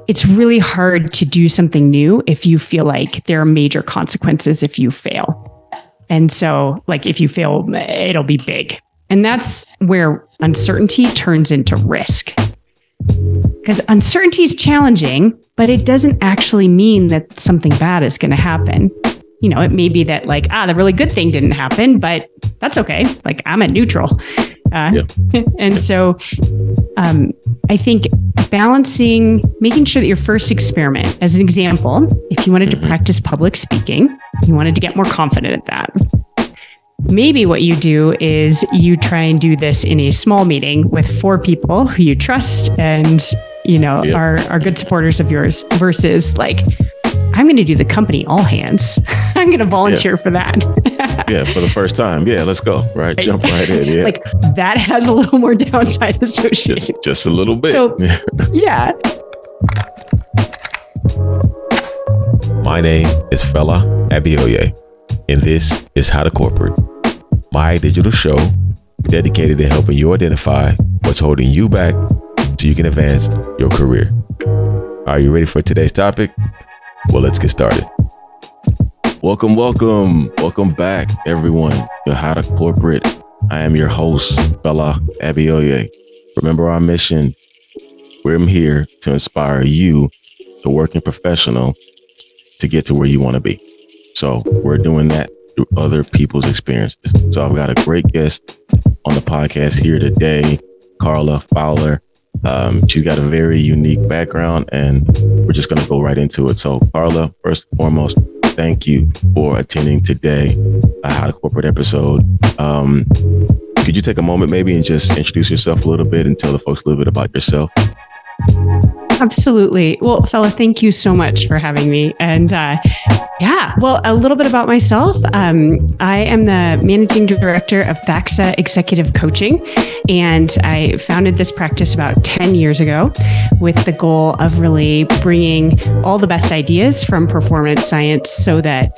it's really hard to do something new if you feel like there are major consequences if you fail. And so like if you fail, it'll be big. And that's where uncertainty turns into risk. Because uncertainty is challenging, but it doesn't actually mean that something bad is going to happen. You know, it may be that like, the really good thing didn't happen, but that's okay. Like I'm at neutral. And so I think balancing, making sure that your first experiment, as an example, if you wanted to practice public speaking, you wanted to get more confident at that. Maybe what you do is you try and do this in a small meeting with 4 people who you trust and, you know, are good supporters of yours versus like, I'm going to do the company all hands. I'm going to volunteer for that. For the first time. Yeah, let's go. Right. Jump right in. Yeah. Like that has a little more downside associated. Just a little bit. So, yeah. My name is Fela Abioye, and this is How to Corporate, my digital show dedicated to helping you identify what's holding you back so you can advance your career. Are you ready for today's topic? Well, let's get started. Welcome back, everyone, to How to Corporate. I am your host, Carla Fowler. Remember our mission. We're here to inspire you, the working professional, to get to where you want to be. So we're doing that through other people's experiences. So I've got a great guest on the podcast here today, Carla Fowler. She's got a very unique background, and we're just going to go right into it. So Carla, first and foremost, thank you for attending today, How to Corporate episode. Could you take a moment maybe and just introduce yourself a little bit and tell the folks a little bit about yourself? Absolutely. Well, Fela, thank you so much for having me. And well, a little bit about myself. I am the managing director of Thaxa Executive Coaching, and I founded this practice about 10 years ago with the goal of really bringing all the best ideas from performance science so that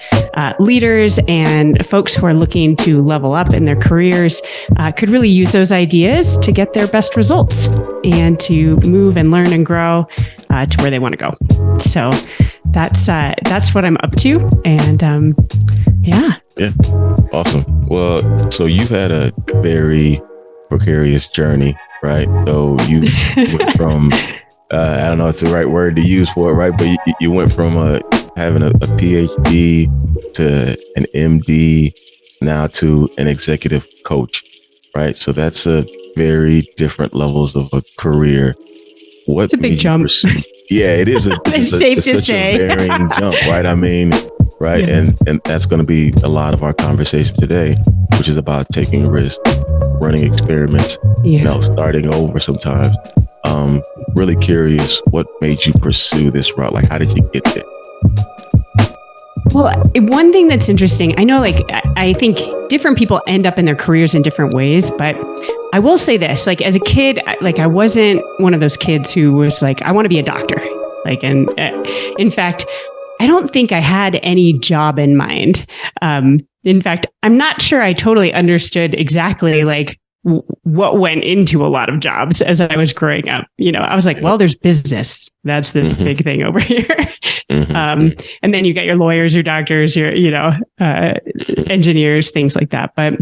leaders and folks who are looking to level up in their careers could really use those ideas to get their best results and to move and learn and grow to where they want to go. So that's what I'm up to. And yeah. Awesome. Well, so you've had a very precarious journey, right? So you went from, I don't know if it's the right word to use for it, right? But you went from having a PhD to an MD, now to an executive coach, right? So that's a very different levels of a career. It's a big jump. Yeah, it is. It's safe to say. A varying jump, right? I mean, right. Yeah. And that's going to be a lot of our conversation today, which is about taking risks, running experiments, starting over sometimes. Really curious, what made you pursue this route? Like, how did you get there? Well, one thing that's interesting, I know, like, I think different people end up in their careers in different ways, but I will say this, like, as a kid, like, I wasn't one of those kids who was like, I want to be a doctor. Like, and in fact, I don't think I had any job in mind. In fact, I'm not sure I totally understood exactly, like, what went into a lot of jobs as I was growing up. You know, I was like, well, there's business. That's this big thing over here. And then you get your lawyers, your doctors, your, engineers, things like that. But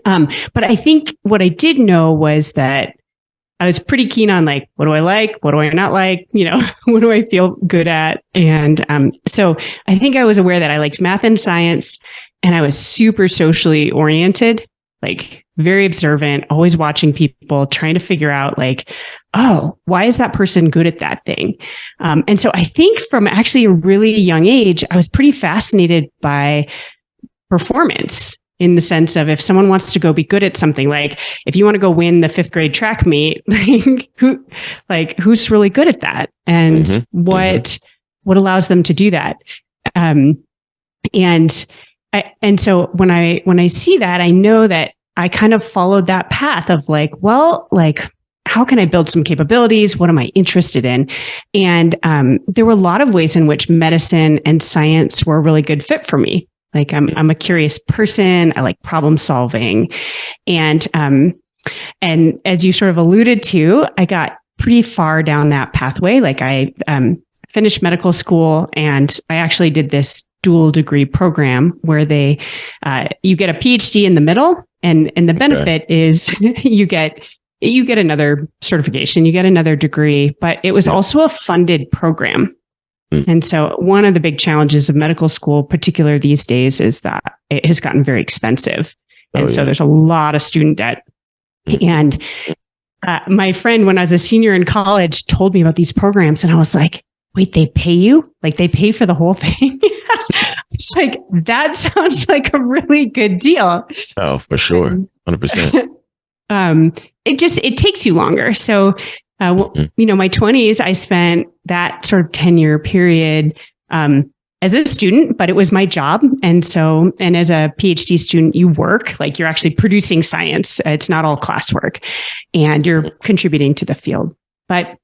I think what I did know was that I was pretty keen on, like, what do I like? What do I not like? You know, what do I feel good at? And so I think I was aware that I liked math and science, and I was super socially oriented, like very observant, always watching people, trying to figure out, like, oh, why is that person good at that thing? And so I think from actually a really young age, I was pretty fascinated by performance, in the sense of, if someone wants to go be good at something, like if you want to go win the 5th grade track meet, who's really good at that, and what allows them to do that? And so when I see that, I know that I kind of followed that path of, like, well, like, how can I build some capabilities? What am I interested in? And there were a lot of ways in which medicine and science were a really good fit for me. Like, I'm a curious person. I like problem solving. And as you sort of alluded to, I got pretty far down that pathway. Like I finished medical school, and I actually did this dual degree program where you get a PhD in the middle, and the benefit is you get another certification, you get another degree, but it was also a funded program. And so one of the big challenges of medical school, particularly these days, is that it has gotten very expensive. And so there's a lot of student debt. And my friend, when I was a senior in college, told me about these programs, and I was like, wait, they pay you? Like they pay for the whole thing? It's like, that sounds like a really good deal. Oh, for sure. 100%. It takes you longer. So, my 20s, I spent that sort of 10-year period as a student, but it was my job. And as a PhD student, you work, like you're actually producing science. It's not all classwork, and you're contributing to the field. But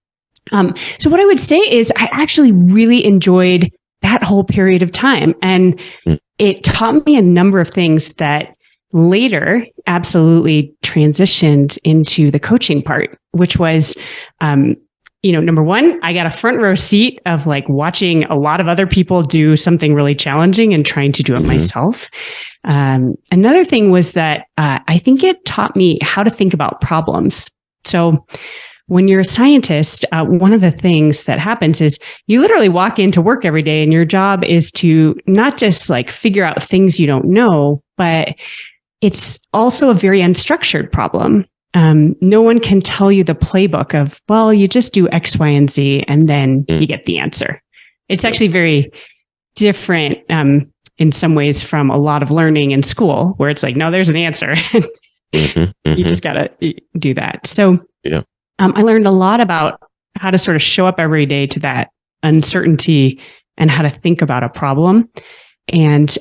so what I would say is I actually really enjoyed that whole period of time. And it taught me a number of things that later absolutely transitioned into the coaching part, which was, number one, I got a front row seat of like watching a lot of other people do something really challenging and trying to do it myself. Another thing was that I think it taught me how to think about problems. So when you're a scientist, one of the things that happens is you literally walk into work every day, and your job is to not just like figure out things you don't know, but it's also a very unstructured problem. No one can tell you the playbook of, well, you just do X, Y, and Z, and then you get the answer. It's actually very different in some ways from a lot of learning in school, where it's like, no, there's an answer. You just got to do that. So I learned a lot about how to sort of show up every day to that uncertainty and how to think about a problem. And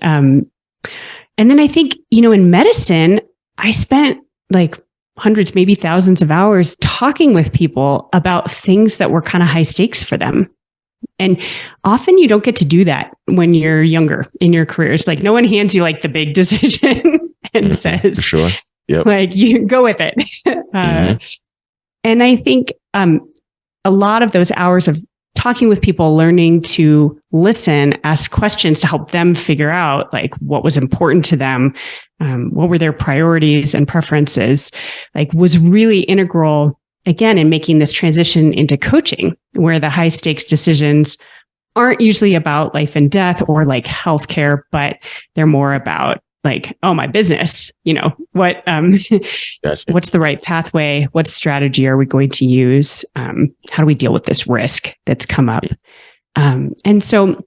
then I think, in medicine, I spent like hundreds, maybe thousands of hours talking with people about things that were kind of high stakes for them. And often you don't get to do that when you're younger in your careers. Like no one hands you like the big decision and says, sure. Yep. Like you go with it. And I think a lot of those hours of talking with people, learning to listen, ask questions to help them figure out like what was important to them, what were their priorities and preferences, like was really integral again in making this transition into coaching, where the high stakes decisions aren't usually about life and death or like healthcare, but they're more about like, oh, my business, what, Gotcha. What's the right pathway? What strategy are we going to use? How do we deal with this risk that's come up? And so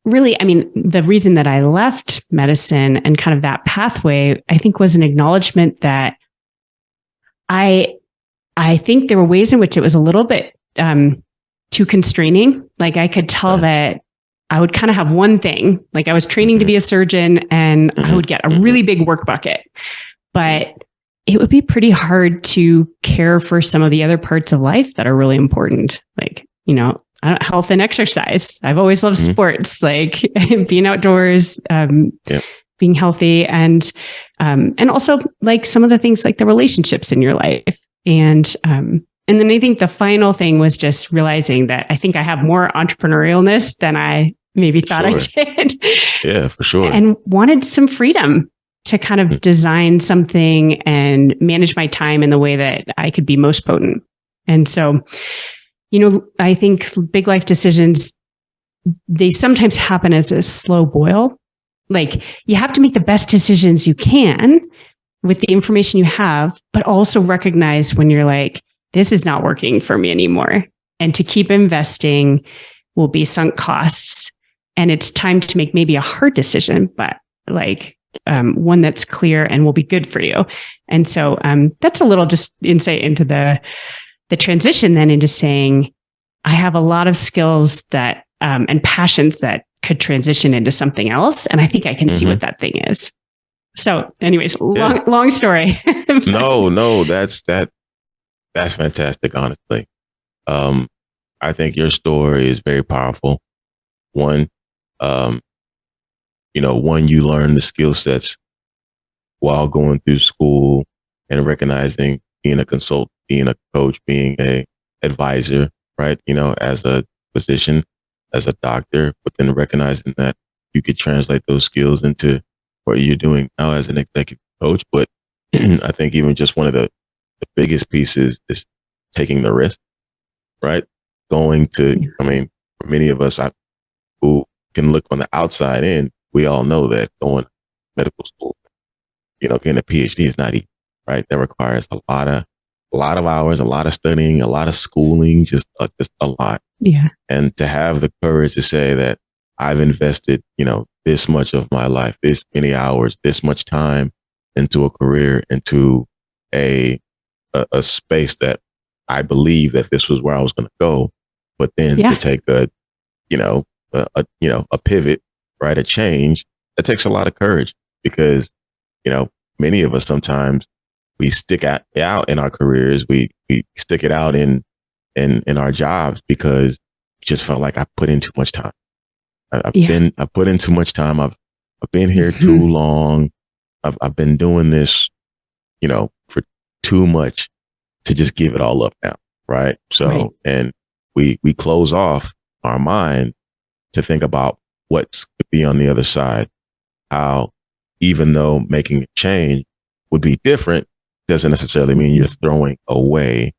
really, I mean, the reason that I left medicine and kind of that pathway, I think was an acknowledgement that I think there were ways in which it was a little bit too constraining. Like I could tell that I would kind of have one thing, like I was training to be a surgeon and I would get a really big work bucket, but it would be pretty hard to care for some of the other parts of life that are really important. Like, health and exercise. I've always loved sports, like being outdoors, being healthy, and also like some of the things like the relationships in your life. And then I think the final thing was just realizing that I think I have more entrepreneurialness than I maybe thought I did. Yeah, for sure. And wanted some freedom to kind of design something and manage my time in the way that I could be most potent. And so, I think big life decisions, they sometimes happen as a slow boil. Like you have to make the best decisions you can with the information you have, but also recognize when you're like, this is not working for me anymore. And to keep investing will be sunk costs. And it's time to make maybe a hard decision, but like one that's clear and will be good for you. And so that's a little just insight into the transition then into saying, I have a lot of skills that and passions that could transition into something else. And I think I can see what that thing is. So anyways, long story. No, that's fantastic, honestly. I think your story is very powerful. One, you learn the skill sets while going through school and recognizing being a consultant, being a coach, being a advisor, right? As a physician, as a doctor, but then recognizing that you could translate those skills into what you're doing now as an executive coach. But I think even just one of the biggest pieces is taking the risk, right? Going to, I mean, for many of us who can look on the outside in, we all know that going to medical school, getting a PhD is not easy, right? That requires a lot of hours, a lot of studying, a lot of schooling, just a lot. Yeah. And to have the courage to say that I've invested, this much of my life, this many hours, this much time into a career, into a space that I believe that this was where I was going to go, but then to take a pivot, right? A change, that takes a lot of courage because, many of us sometimes we stick out in our careers. We stick it out in our jobs because we just felt like I put in too much time. I put in too much time. I've been here too long. I've been doing this, for too much to just give it all up now. Right. So, and we close off our mind to think about what's to be on the other side. How, even though making a change would be different, doesn't necessarily mean you're throwing away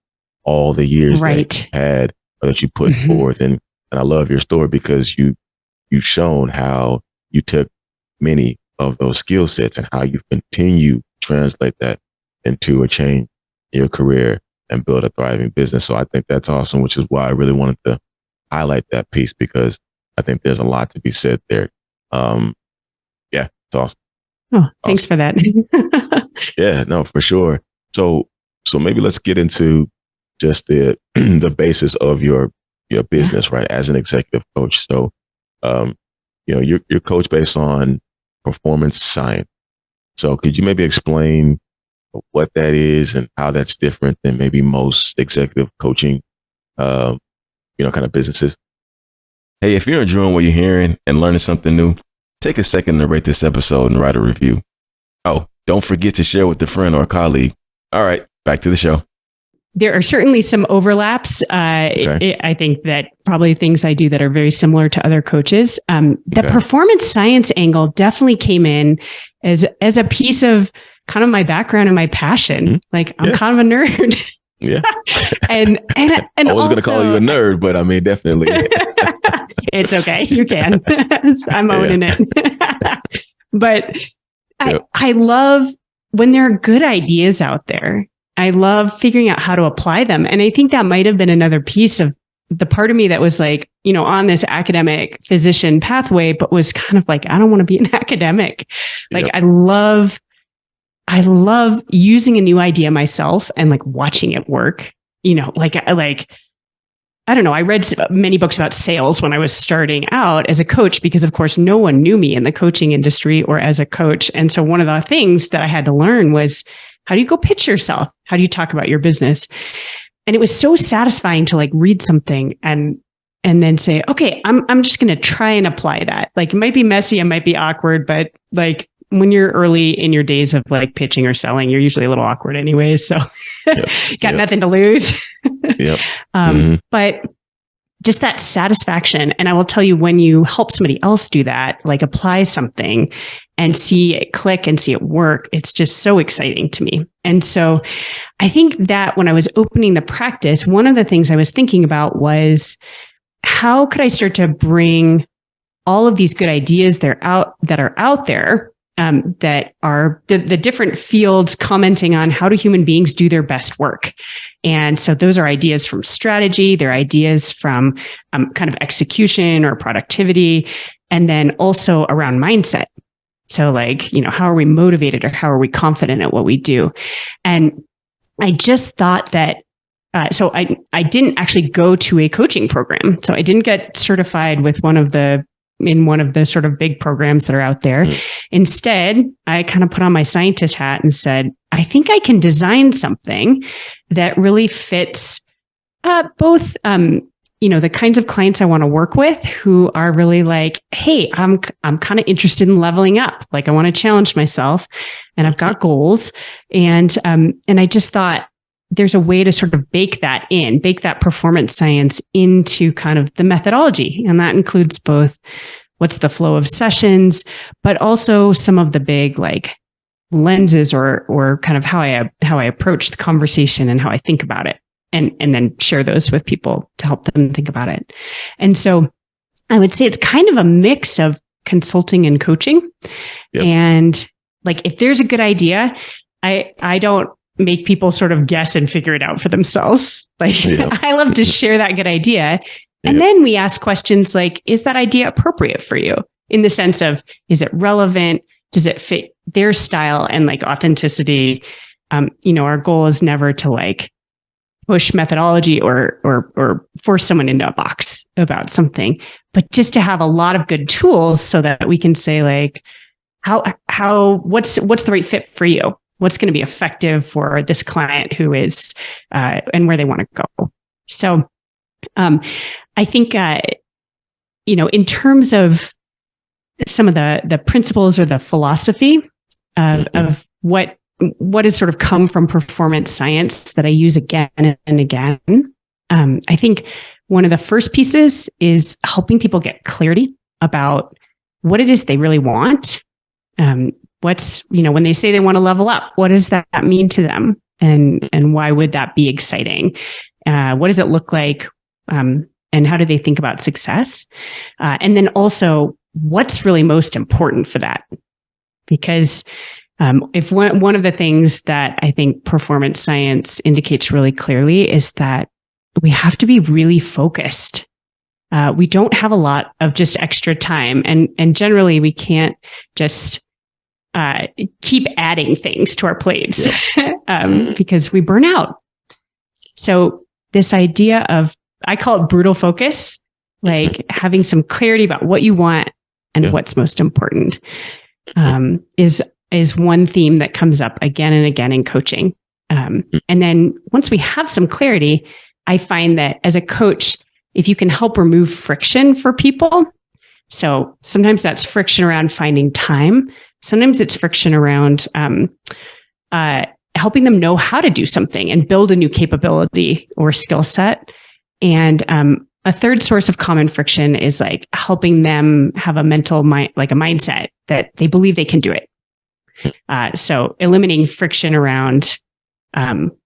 all the years that you had or that you put forth. And I love your story because you've shown how you took many of those skill sets and how you've continued to translate that into a change in your career and build a thriving business. So I think that's awesome, which is why I really wanted to highlight that piece because I think there's a lot to be said there. It's awesome. Oh, thanks for that. Yeah, no, for sure. So maybe let's get into just the basis of your business, right? As an executive coach. So, you're coach based on performance science. So could you maybe explain what that is and how that's different than maybe most executive coaching, kind of businesses? Hey, if you're enjoying what you're hearing and learning something new, take a second to rate this episode and write a review. Oh, don't forget to share with a friend or a colleague. All right, back to the show. There are certainly some overlaps. I think that probably things I do that are very similar to other coaches. The performance science angle definitely came in as a piece of kind of my background and my passion. Like I'm kind of a nerd. Yeah. and I was going to call you a nerd, but I mean, definitely. It's okay. You can. I'm owning it. But I love when there are good ideas out there. I love figuring out how to apply them. And I think that might have been another piece of the part of me that was like, on this academic physician pathway, but was kind of like, I don't want to be an academic. Like, I love using a new idea myself and like watching it work, I don't know. I read many books about sales when I was starting out as a coach, because of course, no one knew me in the coaching industry or as a coach. And so one of the things that I had to learn was, how do you go pitch yourself? How do you talk about your business? And it was so satisfying to like read something and then say, okay, I'm just going to try and apply that. Like it might be messy, it might be awkward, but like when you're early in your days of like pitching or selling, you're usually a little awkward anyways. So got nothing to lose. But just that satisfaction. And I will tell you, when you help somebody else do that, like apply something and see it click and see it work, it's just so exciting to me. And so I think that when I was opening the practice, one of the things I was thinking about was, how could I start to bring all of these good ideas that are out there, that are the different fields commenting on how do human beings do their best work. And so those are ideas from strategy, they're ideas from kind of execution or productivity, and then also around mindset. So like, how are we motivated or how are we confident at what we do? And I just thought that so I didn't actually go to a coaching program. So I didn't get certified with one of the sort of big programs that are out there. Instead, I kind of put on my scientist hat and said, I think I can design something that really fits both, the kinds of clients I want to work with, who are really like, hey, I'm kind of interested in leveling up. Like I want to challenge myself and I've got goals. And I just thought there's a way to sort of bake that performance science into kind of the methodology. And that includes both what's the flow of sessions, but also some of the big like lenses or kind of how I approach the conversation and how I think about it, and then share those with people to help them think about it. And so I would say it's kind of a mix of consulting and coaching. Yep. And like, if there's a good idea, I don't make people sort of guess and figure it out for themselves. Like, I love to share that good idea. And then we ask questions like, is that idea appropriate for you? In the sense of, is it relevant? Does it fit their style and like authenticity? Our goal is never to like push methodology or force someone into a box about something, but just to have a lot of good tools so that we can say like, what's the right fit for you? What's going to be effective for this client who is, and where they want to go. So, I think, in terms of some of the principles or the philosophy of what has sort of come from performance science that I use again and again, I think one of the first pieces is helping people get clarity about what it is they really want. When they say they want to level up, what does that mean to them? And why would that be exciting? What does it look like? And how do they think about success? And then also, what's really most important for that? Because if one of the things that I think performance science indicates really clearly is that we have to be really focused. We don't have a lot of just extra time, and generally we can't just keep adding things to our plates because we burn out. So this idea of, I call it brutal focus, like having some clarity about what you want and what's most important, is one theme that comes up again and again in coaching. And then once we have some clarity, I find that as a coach, if you can help remove friction for people, so sometimes that's friction around finding time. Sometimes it's friction around helping them know how to do something and build a new capability or skill set. And a third source of common friction is like helping them have a mental mind, like a mindset that they believe they can do it. So eliminating friction around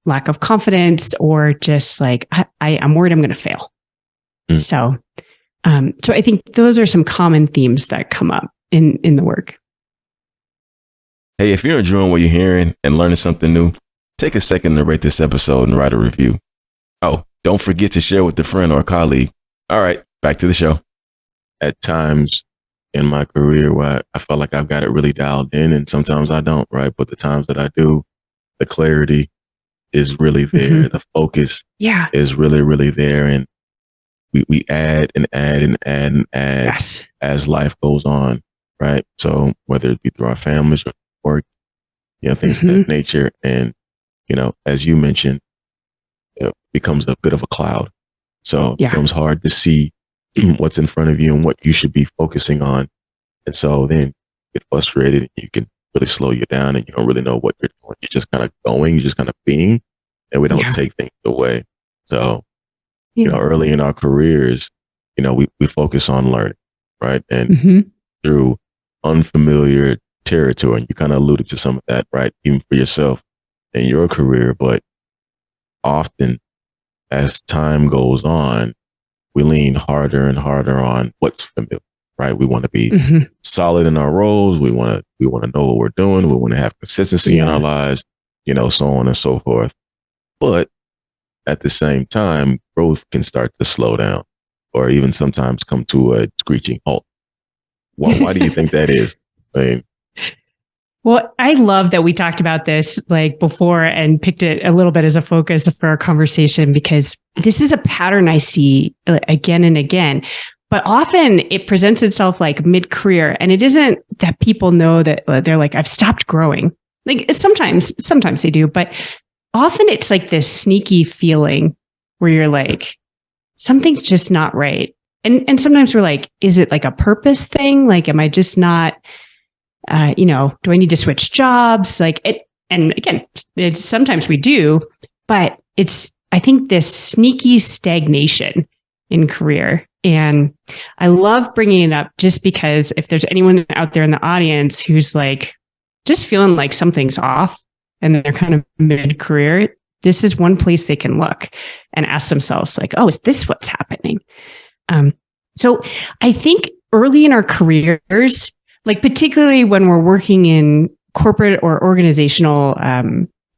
lack of confidence or just like, I'm worried I'm going to fail. So I think those are some common themes that come up in the work. Hey, if you're enjoying what you're hearing and learning something new, take a second to rate this episode and write a review. Oh, don't forget to share with a friend or a colleague. All right, back to the show. At times in my career where I felt like I've got it really dialed in, and sometimes I don't, right? But the times that I do, the clarity is really there. Mm-hmm. The focus is really, really there. And we add and add and add and add as life goes on, right? So whether it be through our families or work, things of that nature. And, as you mentioned, it becomes a bit of a cloud. So it becomes hard to see what's in front of you and what you should be focusing on. And so then you get frustrated, you can really slow you down and you don't really know what you're doing. You're just kind of going, you're just kind of being, and we don't take things away. So, early in our careers, we focus on learning, right? And through unfamiliar territory, and you kind of alluded to some of that, right? Even for yourself in your career, but often as time goes on, we lean harder and harder on what's familiar, right? We want to be solid in our roles. We want to know what we're doing. We want to have consistency in our lives, so on and so forth. But at the same time, growth can start to slow down or even sometimes come to a screeching halt. Why do you think that is? Well, I love that we talked about this like before and picked it a little bit as a focus for our conversation, because this is a pattern I see again and again, but often it presents itself like mid-career, and it isn't that people know that they're like, I've stopped growing. Like sometimes they do, but often it's like this sneaky feeling where you're like, something's just not right. And sometimes we're like, is it like a purpose thing? Like, am I just not, do I need to switch jobs? Like it, and again, it's sometimes we do, But I think this sneaky stagnation in career. And I love bringing it up just because if there's anyone out there in the audience who's like, just feeling like something's off and they're kind of mid-career, this is one place they can look and ask themselves like, oh, is this what's happening? So I think early in our careers, like particularly when we're working in corporate or organizational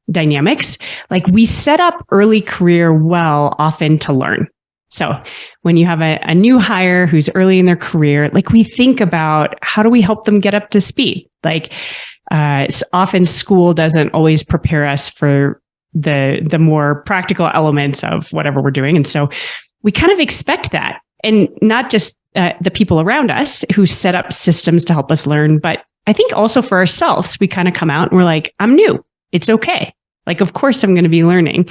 dynamics, like we set up early career well often to learn. So when you have a new hire who's early in their career, like we think about how do we help them get up to speed? Like often school doesn't always prepare us for the more practical elements of whatever we're doing. And so we kind of expect that. And not just the people around us who set up systems to help us learn, but I think also for ourselves, we kind of come out and we're like, I'm new. It's okay. Like, of course, I'm going to be learning.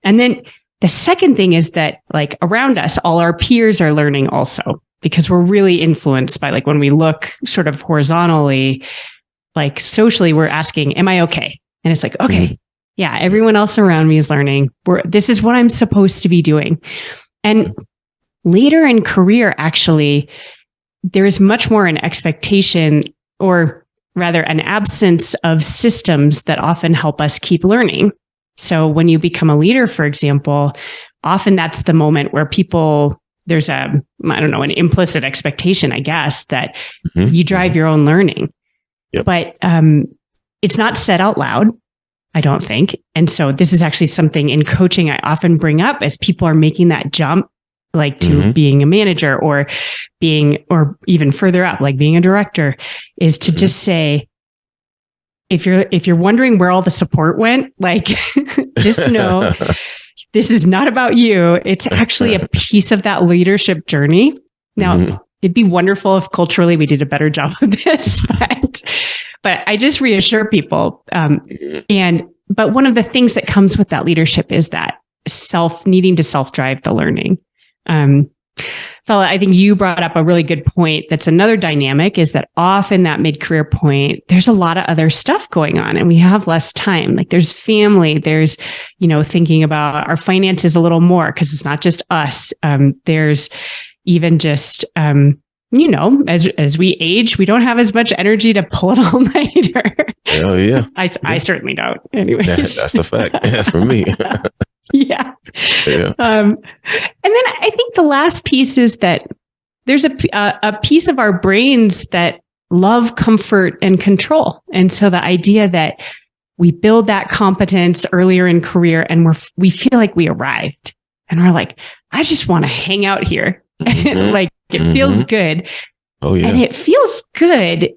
And then the second thing is that like around us, all our peers are learning also, because we're really influenced by like when we look sort of horizontally, like socially, we're asking, am I okay? And it's like, okay, yeah, everyone else around me is learning. This is what I'm supposed to be doing. And later in career, actually, there is much more an expectation, or rather an absence of systems that often help us keep learning. So when you become a leader, for example, often that's the moment where there's an implicit expectation, I guess, that you drive your own learning. Yep. But it's not said out loud, I don't think. And so this is actually something in coaching I often bring up as people are making that jump, like to being a manager or even further up, like being a director, is to just say, if you're wondering where all the support went, like just know this is not about you. It's actually a piece of that leadership journey. Now, it'd be wonderful if culturally we did a better job of this, but I just reassure people. But one of the things that comes with that leadership is that needing to self-drive the learning. Fella, I think you brought up a really good point. That's another dynamic, is that often that mid-career point, there's a lot of other stuff going on and we have less time. Like there's family, there's, thinking about our finances a little more because it's not just us. There's even just, as we age, we don't have as much energy to pull it all nighter. Oh yeah. I certainly don't. Anyways. That's a fact. That's for me. Yeah. And then I think the last piece is that there's a piece of our brains that love comfort and control. And so the idea that we build that competence earlier in career and we feel like we arrived and we're like, I just want to hang out here. Like it feels good. Oh yeah. And it feels good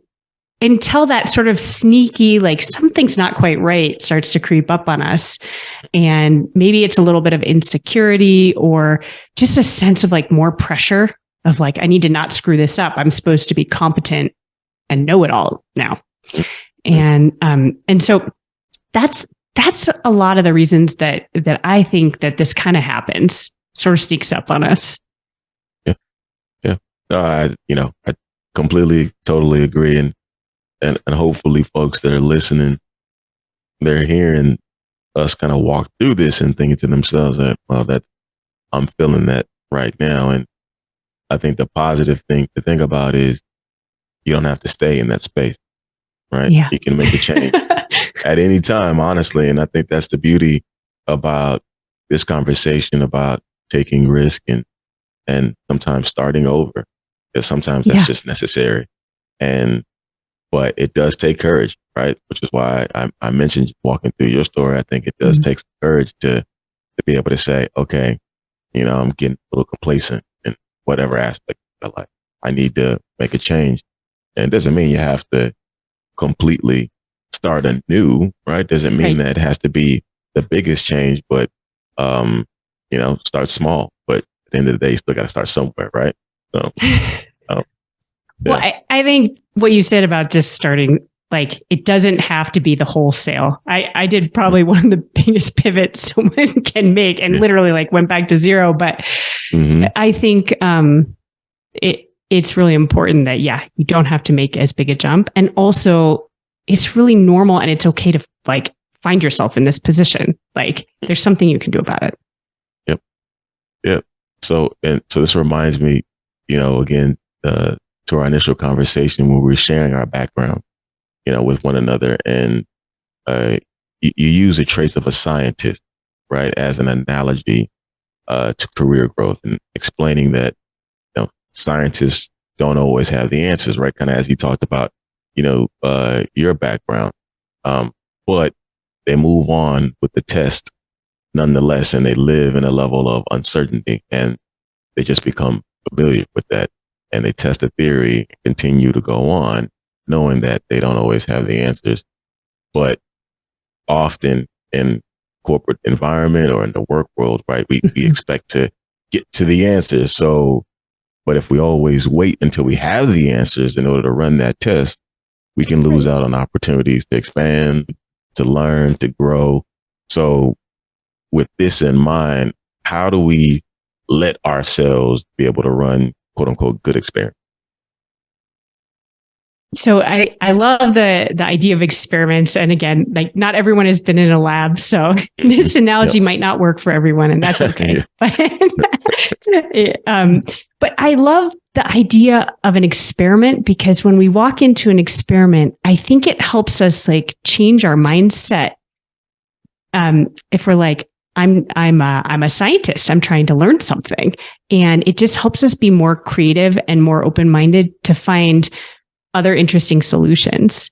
until that sort of sneaky, like something's not quite right, starts to creep up on us. And maybe it's a little bit of insecurity or just a sense of like more pressure of like, I need to not screw this up. I'm supposed to be competent and know it all now. And so that's a lot of the reasons that I think that this kind of happens, sort of sneaks up on us. Yeah. I completely, totally agree. And hopefully folks that are listening, they're hearing us kind of walk through this and thinking to themselves that, well, I'm feeling that right now. And I think the positive thing to think about is you don't have to stay in that space, right? Yeah. You can make a change at any time, honestly. And I think that's the beauty about this conversation about taking risk and sometimes starting over, because sometimes that's just necessary. But it does take courage, right? Which is why I mentioned walking through your story. I think it does take some courage to be able to say, okay, I'm getting a little complacent in whatever aspect of life. I need to make a change. And it doesn't mean you have to completely start anew, right? Doesn't mean that it has to be the biggest change, but, start small. But at the end of the day, you still got to start somewhere, right? So, Well, I think what you said about just starting, like, it doesn't have to be the wholesale. I did probably one of the biggest pivots someone can make and literally like went back to zero. But I think it's really important that, you don't have to make as big a jump. And also it's really normal and it's okay to like find yourself in this position. Like there's something you can do about it. Yep. Yep. So this reminds me, again, to our initial conversation when we were sharing our background, with one another, and you use a trace of a scientist, right, as an analogy to career growth, and explaining that scientists don't always have the answers, right? Kind of as you talked about, your background, but they move on with the test nonetheless, and they live in a level of uncertainty, and they just become familiar with that, and they test the theory, continue to go on, knowing that they don't always have the answers, but often in corporate environment or in the work world, right, we expect to get to the answers. So, but if we always wait until we have the answers in order to run that test, we can lose out on opportunities to expand, to learn, to grow. So with this in mind, how do we let ourselves be able to run, quote unquote, good experiments? So I love the idea of experiments. And again, like not everyone has been in a lab. So this analogy might not work for everyone, and that's okay. But I love the idea of an experiment, because when we walk into an experiment, I think it helps us like change our mindset. If we're like, I'm a scientist, I'm trying to learn something, and it just helps us be more creative and more open-minded to find other interesting solutions.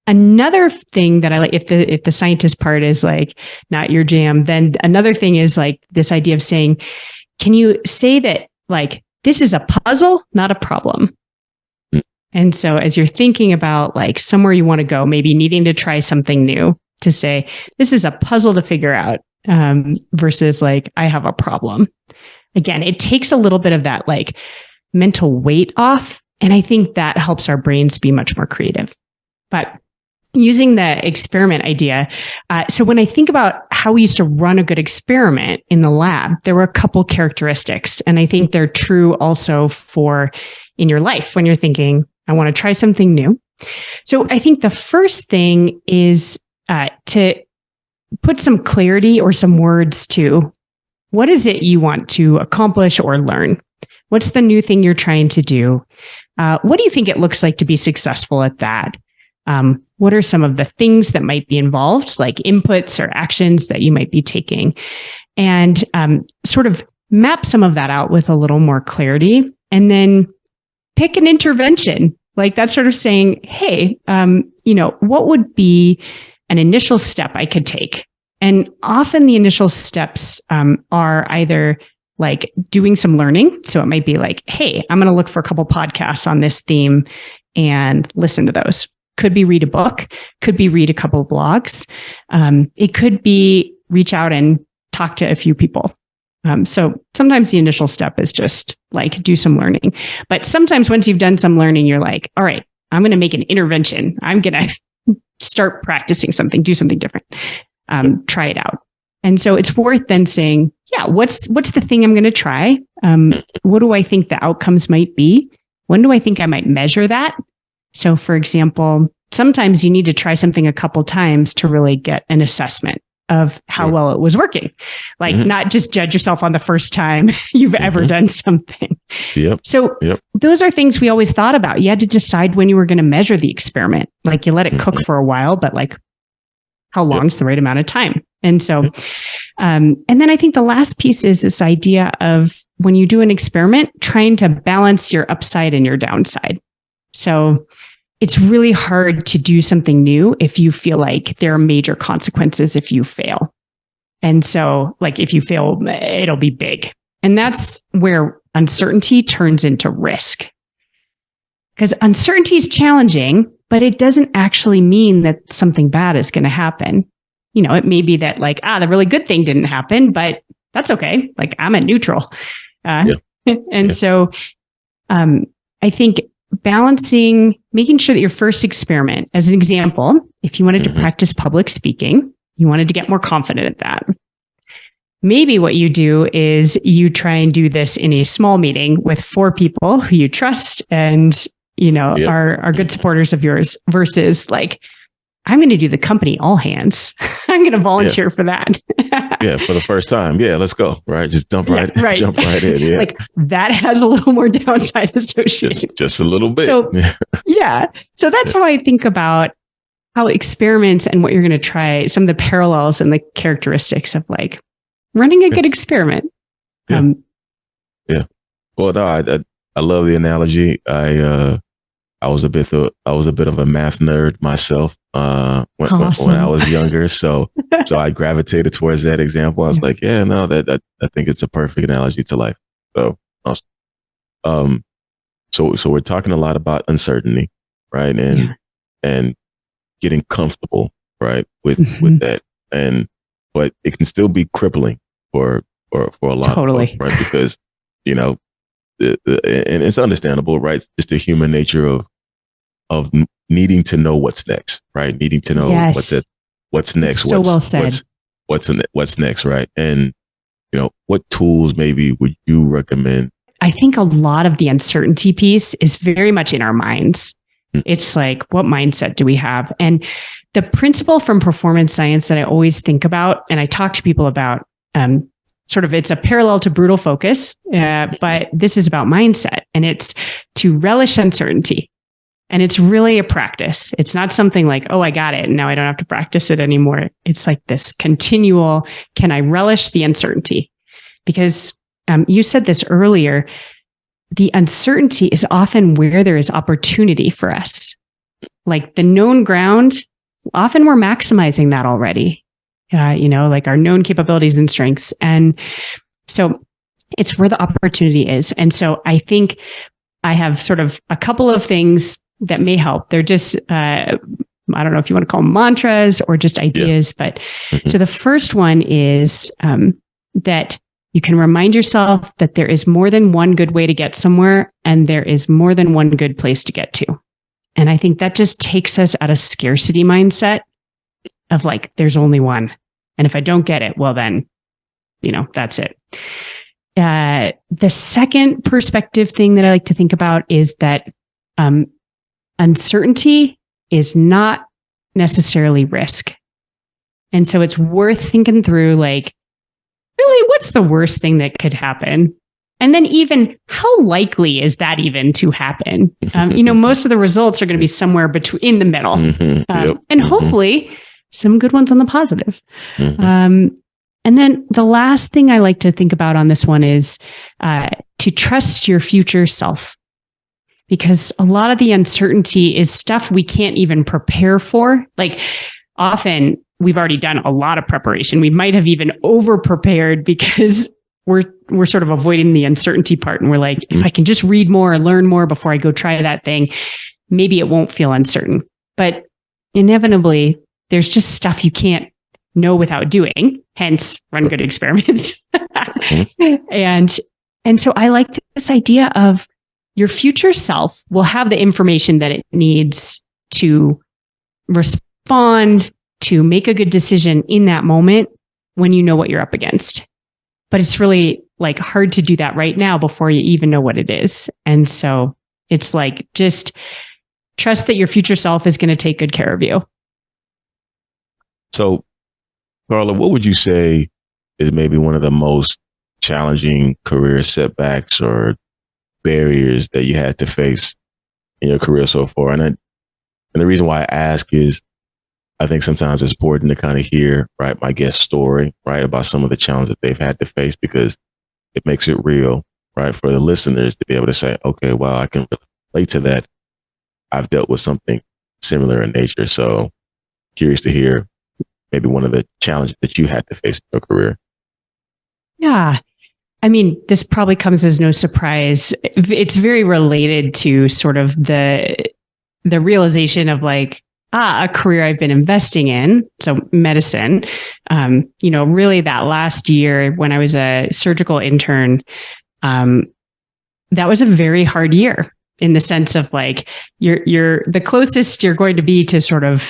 Another thing that I like, if the scientist part is like not your jam, then another thing is like this idea of saying, can you say that like this is a puzzle, not a problem? And so as you're thinking about like somewhere you want to go, maybe needing to try something new, to say this is a puzzle to figure out, versus like I have a problem. Again, it takes a little bit of that like mental weight off. And I think that helps our brains be much more creative. But using the experiment idea, so when I think about how we used to run a good experiment in the lab, there were a couple characteristics. And I think they're true also for in your life when you're thinking, I want to try something new. So I think the first thing is to put some clarity or some words to what is it you want to accomplish or learn? What's the new thing you're trying to do? What do you think it looks like to be successful at that? What are some of the things that might be involved, like inputs or actions that you might be taking? And sort of map some of that out with a little more clarity, and then pick an intervention. Like that's sort of saying, hey, what would be an initial step I could take? And often the initial steps are either like doing some learning. So it might be like, hey, I'm going to look for a couple podcasts on this theme and listen to those. Could be read a book, could be read a couple of blogs. It could be reach out and talk to a few people. So sometimes the initial step is just like do some learning. But sometimes once you've done some learning, you're like, all right, I'm going to make an intervention. I'm going to start practicing something, do something different, try it out. And so it's worth then saying, yeah, what's the thing I'm going to try? What do I think the outcomes might be? When do I think I might measure that? So for example, sometimes you need to try something a couple times to really get an assessment of how well it was working. Like not just judge yourself on the first time you've ever done something. So those are things we always thought about. You had to decide when you were going to measure the experiment. Like you let it cook for a while, but like how long is the right amount of time? And so, and then I think the last piece is this idea of when you do an experiment, trying to balance your upside and your downside. So it's really hard to do something new if you feel like there are major consequences if you fail. And so like if you fail, it'll be big. And that's where uncertainty turns into risk. Because uncertainty is challenging, but it doesn't actually mean that something bad is going to happen. You know, it may be that like, the really good thing didn't happen, but that's okay. Like I'm at neutral. So I think balancing, making sure that your first experiment, as an example, if you wanted to practice public speaking, you wanted to get more confident at that. Maybe what you do is you try and do this in a small meeting with 4 people who you trust and, are good supporters of yours, versus like, I'm going to do the company all hands. I'm going to volunteer for that. Yeah, for the first time. Yeah, let's go. Right, just jump right in. Yeah, like that has a little more downside associated. Just a little bit. So so that's how I think about how experiments and what you're going to try. Some of the parallels and the characteristics of like running a good experiment. Yeah. Well, no, I love the analogy. I was a bit of a math nerd myself when I was younger. So I gravitated towards that example. I was like, yeah, no, that I think it's a perfect analogy to life. So awesome. So we're talking a lot about uncertainty, right? And getting comfortable, right, with that. But it can still be crippling for a lot of folks, right? Because, you know, and it's understandable, right? It's just the human nature of needing to know what's next, right? Needing to know what's next. So well said. What's next, right? And, you know, what tools maybe would you recommend? I think a lot of the uncertainty piece is very much in our minds. It's like, what mindset do we have? And the principle from performance science that I always think about, and I talk to people about, sort of, it's a parallel to brutal focus, but this is about mindset, and it's to relish uncertainty. And it's really a practice. It's not something like, oh, I got it, and now I don't have to practice it anymore. It's like this continual, can I relish the uncertainty? Because you said this earlier, the uncertainty is often where there is opportunity for us. Like the known ground, often we're maximizing that already. Like our known capabilities and strengths. And so it's where the opportunity is. And so I think I have sort of a couple of things that may help. They're just, I don't know if you want to call them mantras or just ideas, but so the first one is that you can remind yourself that there is more than one good way to get somewhere, and there is more than one good place to get to. And I think that just takes us out of scarcity mindset of like, there's only one. And if I don't get it, well, then, that's it. The second perspective thing that I like to think about is that uncertainty is not necessarily risk. And so it's worth thinking through, like, really, what's the worst thing that could happen? And then even how likely is that even to happen? Most of the results are going to be somewhere in the middle. And hopefully some good ones on the positive. And then the last thing I like to think about on this one is to trust your future self. Because a lot of the uncertainty is stuff we can't even prepare for. Like often we've already done a lot of preparation. We might have even over prepared because we're sort of avoiding the uncertainty part. And we're like, if I can just read more or learn more before I go try that thing, maybe it won't feel uncertain. But inevitably, there's just stuff you can't know without doing. Hence, run good experiments. And so I like this idea of your future self will have the information that it needs to respond, to make a good decision in that moment when you know what you're up against. But it's really like hard to do that right now before you even know what it is. And so it's like, just trust that your future self is going to take good care of you. So, Carla, what would you say is maybe one of the most challenging career setbacks or barriers that you had to face in your career so far? And the reason why I ask is I think sometimes it's important to kind of hear, right, my guest's story, right, about some of the challenges that they've had to face, because it makes it real, right, for the listeners to be able to say, okay, well, I can relate to that. I've dealt with something similar in nature. So curious to hear maybe one of the challenges that you had to face in your career. Yeah. I mean, this probably comes as no surprise. It's very related to sort of the realization of like, a career I've been investing in. So medicine, really that last year when I was a surgical intern, that was a very hard year in the sense of like, you're the closest you're going to be to sort of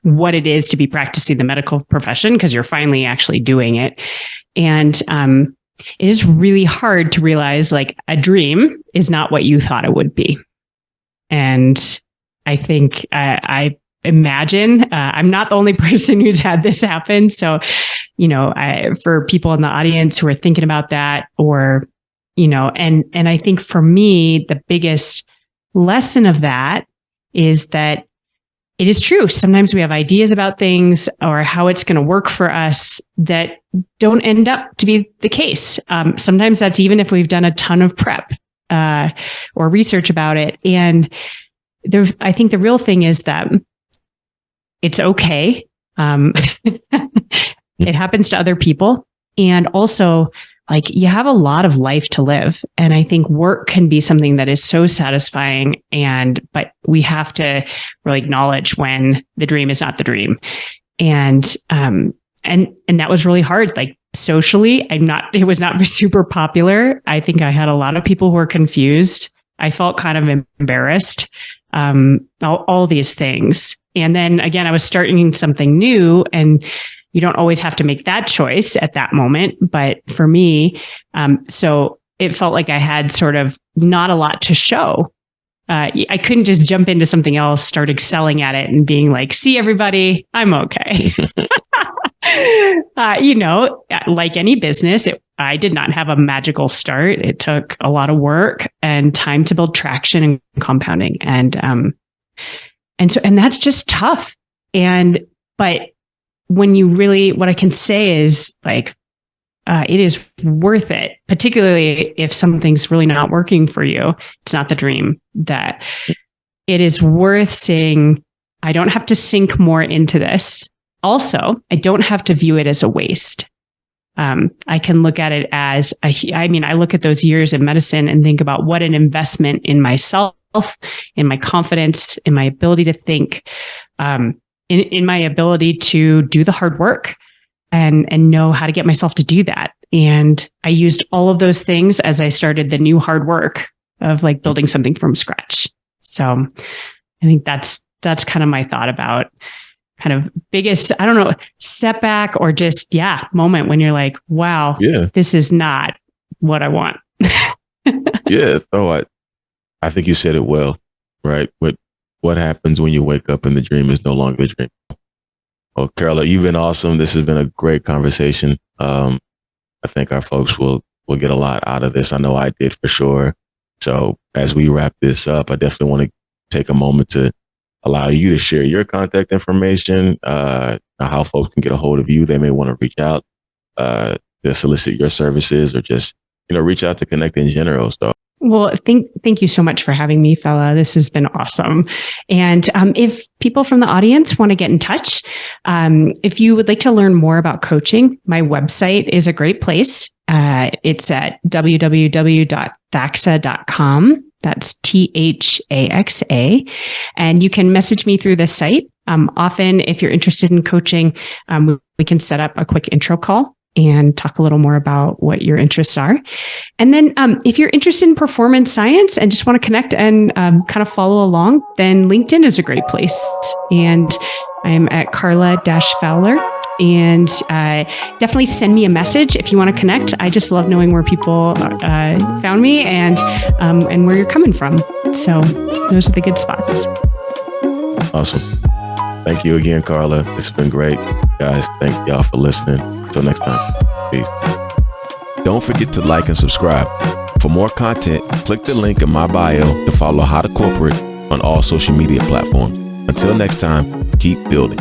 what it is to be practicing the medical profession, because you're finally actually doing it. And it is really hard to realize like a dream is not what you thought it would be. And I think I imagine. I'm not the only person who's had this happen. So, for people in the audience who are thinking about that, or, and I think for me, the biggest lesson of that is that it is true. Sometimes we have ideas about things or how it's going to work for us that don't end up to be the case. Sometimes that's even if we've done a ton of prep or research about it. And I think the real thing is that it's okay. It happens to other people. And also, like, you have a lot of life to live. And I think work can be something that is so satisfying. But we have to really acknowledge when the dream is not the dream. And that was really hard. Like, socially, it was not super popular. I think I had a lot of people who were confused. I felt kind of embarrassed, all these things. And then again, I was starting something new, and you don't always have to make that choice at that moment. But for me, so it felt like I had sort of not a lot to show. I couldn't just jump into something else, start excelling at it and being like, see everybody, I'm okay. Like any business, I did not have a magical start. It took a lot of work and time to build traction and compounding. And that's just tough. But when you really, what I can say is like, it is worth it, particularly if something's really not working for you. It's not the dream. That it is worth saying, I don't have to sink more into this. Also, I don't have to view it as a waste. I can look at it as, I look at those years in medicine and think about what an investment in myself, in my confidence, in my ability to think, in my ability to do the hard work and know how to get myself to do that. And I used all of those things as I started the new hard work of like building something from scratch. So I think that's kind of my thought about kind of biggest, I don't know, setback or just, moment when you're like, wow, this is not what I want. Yeah. Oh, I think you said it well, right? What happens when you wake up and the dream is no longer the dream? Well, Carla, you've been awesome. This has been a great conversation. I think our folks will get a lot out of this. I know I did for sure. So as we wrap this up, I definitely want to take a moment to allow you to share your contact information, how folks can get a hold of you. They may want to reach out to solicit your services or just, reach out to connect in general. So. Well, thank you so much for having me, Fella. This has been awesome. And if people from the audience want to get in touch, if you would like to learn more about coaching, my website is a great place. It's at www.thaxa.com. That's THAXA. And you can message me through the site. Often, if you're interested in coaching, we can set up a quick intro call and talk a little more about what your interests are. And then if you're interested in performance science and just want to connect and kind of follow along, then LinkedIn is a great place. And I'm at Carla-Fowler. And definitely send me a message if you want to connect. I just love knowing where people found me and where you're coming from. So those are the good spots. Awesome. Thank you again, Carla. It's been great. Guys, thank y'all for listening. Until next time. Peace. Don't forget to like and subscribe. For more content, click the link in my bio to follow How to Corporate on all social media platforms. Until next time, keep building.